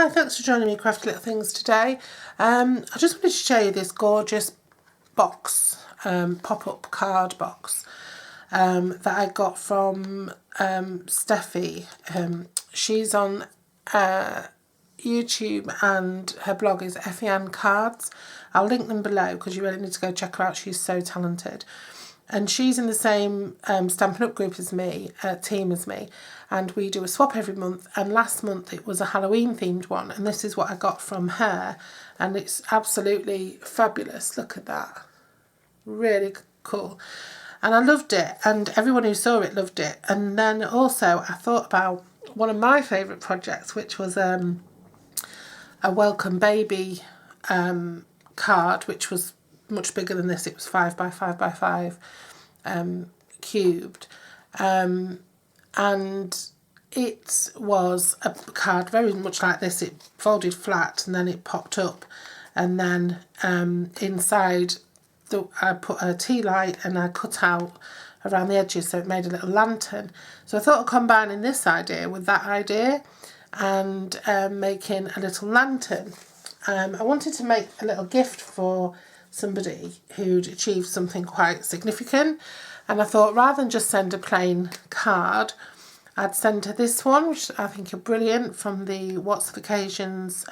Hi, thanks for joining me, Crafty Little Things, today. I just wanted to show you this gorgeous box, pop-up card box that I got from Steffi. She's on YouTube and her blog is Effie Ann Cards. I'll link them below because you really need to go check her out. She's so talented. And she's in the same Stampin' Up group as me, team as me, and we do a swap every month. And last month it was a Halloween themed one, and this is what I got from her, and it's absolutely fabulous. Look at that, really cool, and I loved it, and everyone who saw it loved it. And then also I thought about one of my favourite projects, which was a welcome baby card, which was much bigger than this. It was 5 by 5 by 5 cubed, and it was a card very much like this. It folded flat and then it popped up, and then inside I put a tea light and I cut out around the edges so it made a little lantern. So I thought of combining this idea with that idea and making a little lantern. I wanted to make a little gift for somebody who'd achieved something quite significant, and I thought rather than just send a plain card, I'd send her this one, which I think are brilliant, from the What's the Occasions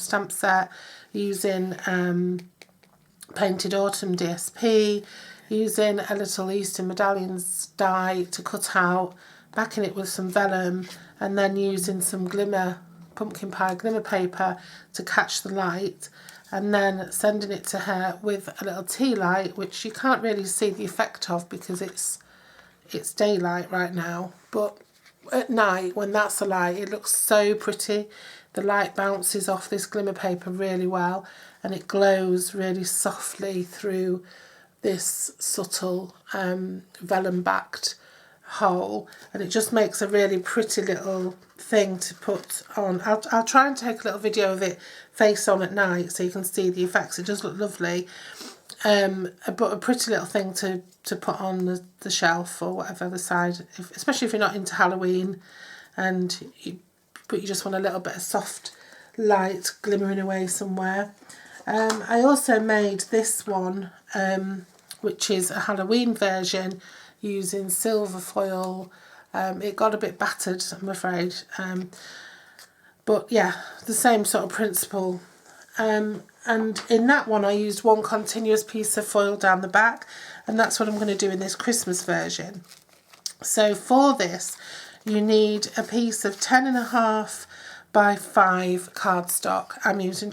stamp set, using Painted Autumn DSP, using a little Easter Medallions die to cut out, backing it with some vellum, and then using some glimmer, pumpkin pie glimmer paper to catch the light, and then sending it to her with a little tea light, which you can't really see the effect of because it's daylight right now, but at night when that's a light it looks so pretty. The light bounces off this glimmer paper really well, and it glows really softly through this subtle vellum backed hole, and it just makes a really pretty little thing to put on. I'll try and take a little video of it face on at night so you can see the effects. It does look lovely, but a pretty little thing to put on the shelf or whatever the side, especially if you're not into Halloween and you just want a little bit of soft light glimmering away somewhere. I also made this one, which is a Halloween version, using silver foil. It got a bit battered, I'm afraid, but yeah, the same sort of principle. And in that one I used one continuous piece of foil down the back, and that's what I'm going to do in this Christmas version. So for this you need a piece of 10.5 by 5 cardstock. I'm using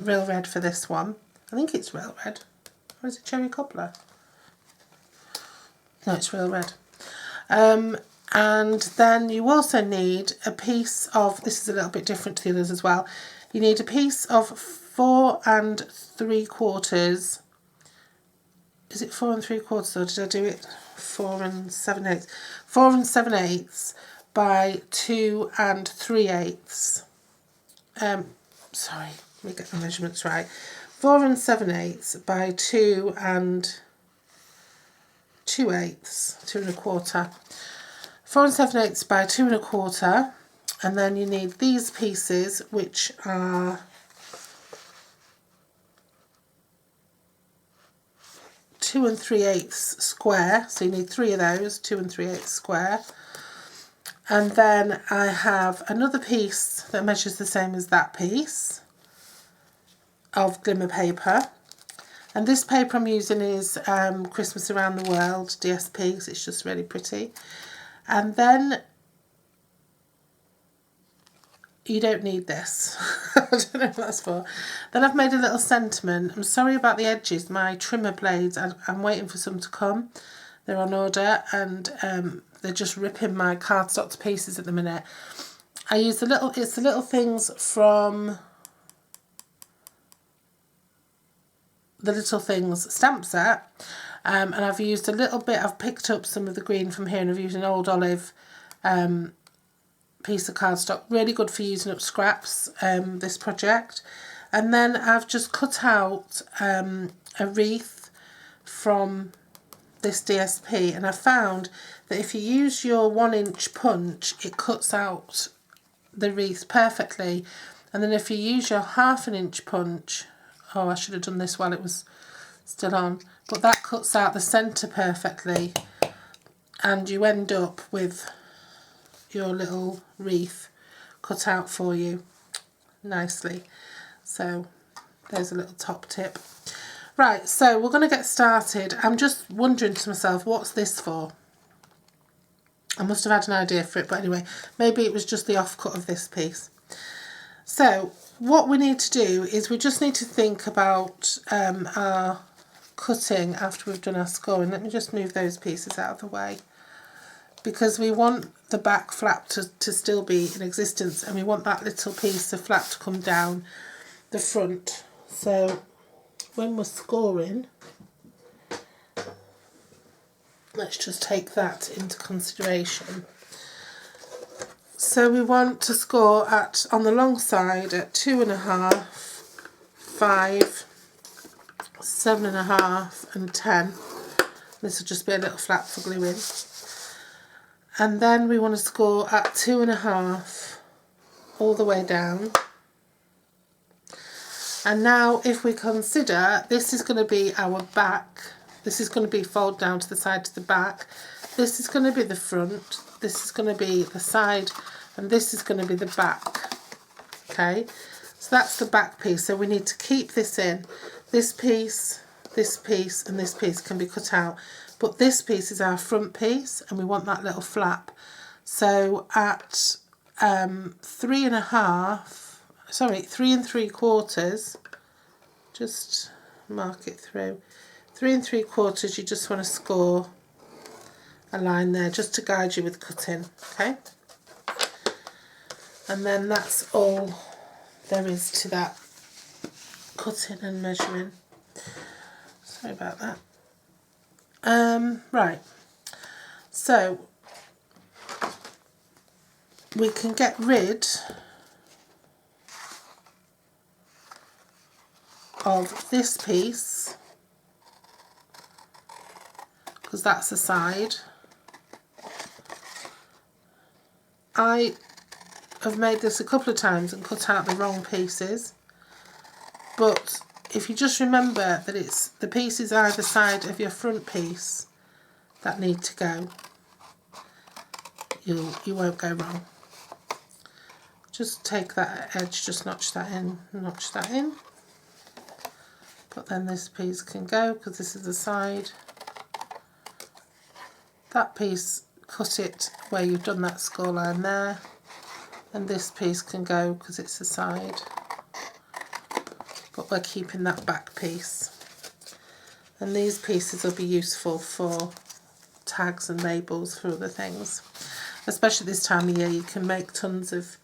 real red for this one. I think it's real red, or is it cherry cobbler? No, it's real red. And then you also need a piece of, this is a little bit different to the others as well, you need a piece of 4 3/4. Is it 4 3/4 or did I do it 4 7/8? 4 7/8 by 2 3/8. Sorry, let me get the measurements right. 4 7/8 by 2 2/8, 2 1/4. 4 7/8 by 2 1/4, and then you need these pieces, which are 2 3/8 square, so you need 3 of those, 2 3/8 square. And then I have another piece that measures the same as that piece of glimmer paper, and this paper I'm using is Christmas Around the World DSP, because it's just really pretty. And then you don't need this. I don't know what that's for. Then I've made a little sentiment. I'm sorry about the edges, my trimmer blades, I'm waiting for some to come. They're on order, and they're just ripping my cardstock to pieces at the minute. I use the little things from the Little Things stamp set, and I've used a little bit, I've picked up some of the green from here, and I've used an old olive piece of cardstock, really good for using up scraps, this project. And then I've just cut out a wreath from this DSP, and I found that if you use your 1-inch punch, it cuts out the wreath perfectly, And then if you use your 1/2 inch punch, oh, I should have done this while it was still on, but that cuts out the centre perfectly, and you end up with your little wreath cut out for you nicely. So there's a little top tip. Right, so we're going to get started. I'm just wondering to myself, what's this for? I must have had an idea for it, but anyway, maybe it was just the offcut of this piece. So what we need to do is we just need to think about our cutting after we've done our scoring. Let me just move those pieces out of the way, because we want the back flap to still be in existence, and we want that little piece of flap to come down the front. So when we're scoring, let's just take that into consideration. So we want to score at, on the long side, at 2.5, 5, 7.5 and 10. This will just be a little flap for gluing. And then we want to score at 2.5 all the way down. And now if we consider, this is going to be our back. This is going to be fold down to the side to the back. This is going to be the front. This is going to be the side. And this is going to be the back. Okay, so that's the back piece. So we need to keep this in. This piece, and this piece can be cut out. But this piece is our front piece, and we want that little flap. So at 3 3/4, just mark it through. 3 3/4, you just want to score a line there just to guide you with cutting, okay? And then that's all there is to that cutting and measuring. Sorry about that. Right, so we can get rid of this piece, because that's the side. I have made this a couple of times and cut out the wrong pieces, but if you just remember that it's the pieces either side of your front piece that need to go, you won't go wrong. Just take that edge, just notch that in, but then this piece can go because this is the side. That piece, cut it where you've done that score line there, and this piece can go because it's the side, but we're keeping that back piece. And these pieces will be useful for tags and labels for other things, especially this time of year. You can make tons of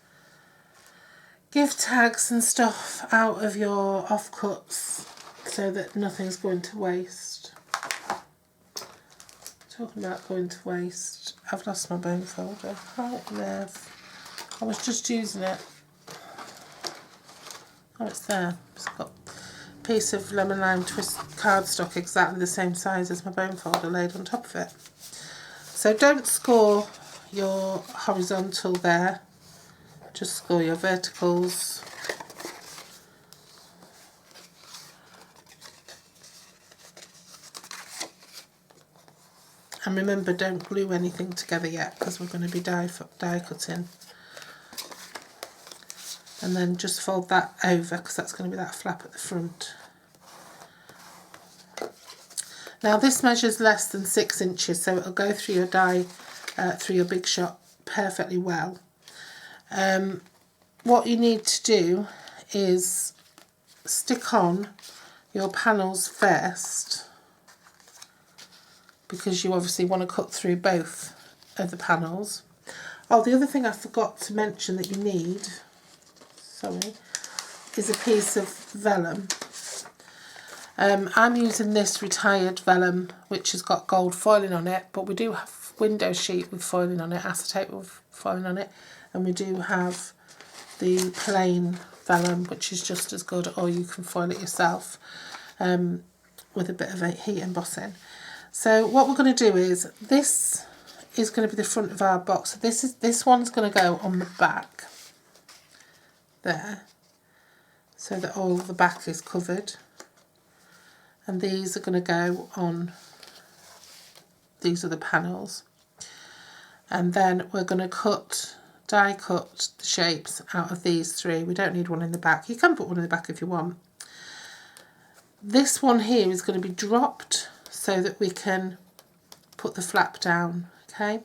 gift tags and stuff out of your offcuts so that nothing's going to waste. Talking about going to waste, I've lost my bone folder. Right there. I was just using it. Oh, it's there. It's got a piece of lemon lime twist cardstock exactly the same size as my bone folder laid on top of it. So don't score your horizontal there, just score your verticals. And remember, don't glue anything together yet because we're going to be die cutting. And then just fold that over because that's going to be that flap at the front. Now this measures less than 6 inches, so it'll go through your die, through your big shot perfectly well. What you need to do is stick on your panels first, because you obviously want to cut through both of the panels. Oh, the other thing I forgot to mention that you need, sorry, is a piece of vellum. I'm using this retired vellum which has got gold foiling on it, but we do have window sheet with foiling on it, acetate with foiling on it, and we do have the plain vellum which is just as good, or you can foil it yourself with a bit of a heat embossing. So what we're going to do is, this is going to be the front of our box. So this one's going to go on the back there, so that all the back is covered. And these are going to go on, these are the panels. And then we're going to die cut the shapes out of these three. We don't need one in the back. You can put one in the back if you want. This one here is going to be dropped so that we can put the flap down, okay?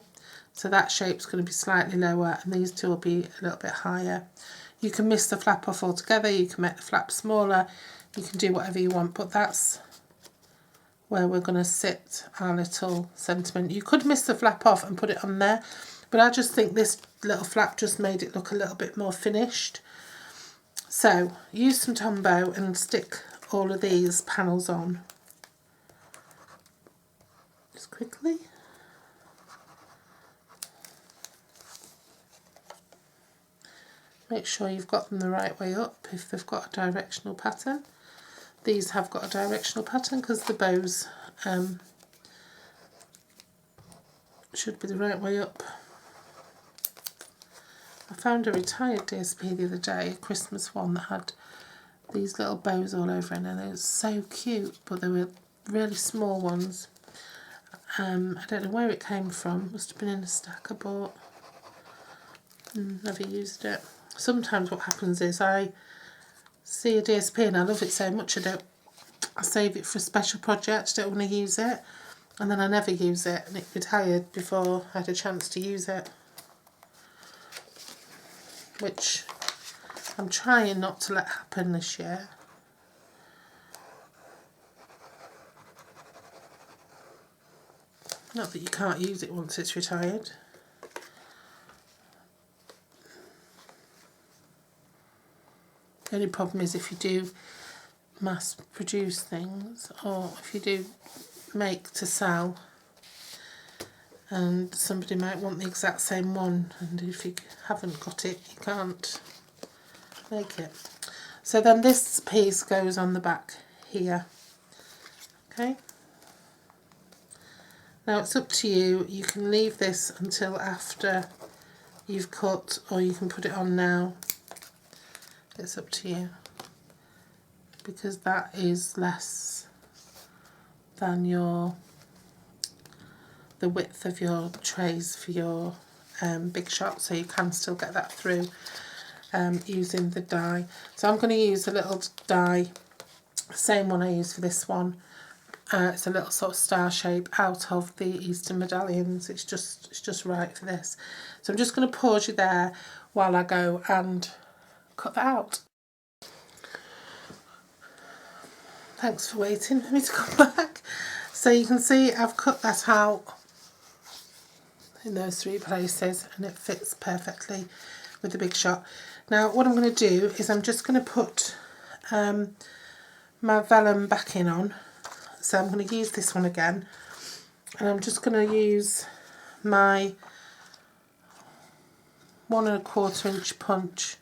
So that shape's going to be slightly lower and these two will be a little bit higher. You can miss the flap off altogether, you can make the flap smaller, you can do whatever you want, but that's where we're going to sit our little sentiment. You could miss the flap off and put it on there, but I just think this little flap just made it look a little bit more finished. So use some Tombow and stick all of these panels on. Just quickly. Make sure you've got them the right way up if they've got a directional pattern. These have got a directional pattern because the bows should be the right way up. I found a retired DSP the other day, a Christmas one that had these little bows all over it, and they were so cute, but they were really small ones. I don't know where it came from, must have been in a stack I bought. Never used it. Sometimes what happens is I see a DSP and I love it so much I save it for a special project, don't want to use it, and then I never use it and it retired before I had a chance to use it, which I'm trying not to let happen this year. Not that you can't use it once it's retired. The only problem is if you do mass produce things, or if you do make to sell and somebody might want the exact same one, and if you haven't got it you can't make it. So then this piece goes on the back here, okay? Now it's up to you, you can leave this until after you've cut or you can put it on now. It's up to you, because that is less than the width of your trays for your big shot, so you can still get that through using the die. So I'm going to use a little die, same one I used for this one. It's a little sort of star shape out of the Easter medallions. It's just right for this. So I'm just going to pause you there while I go and cut that out. Thanks for waiting for me to come back. So you can see I've cut that out in those three places and it fits perfectly with the big shot. Now what I'm going to do is I'm just going to put my vellum backing on. So I'm going to use this one again, and I'm just going to use my 1 1/4 inch punch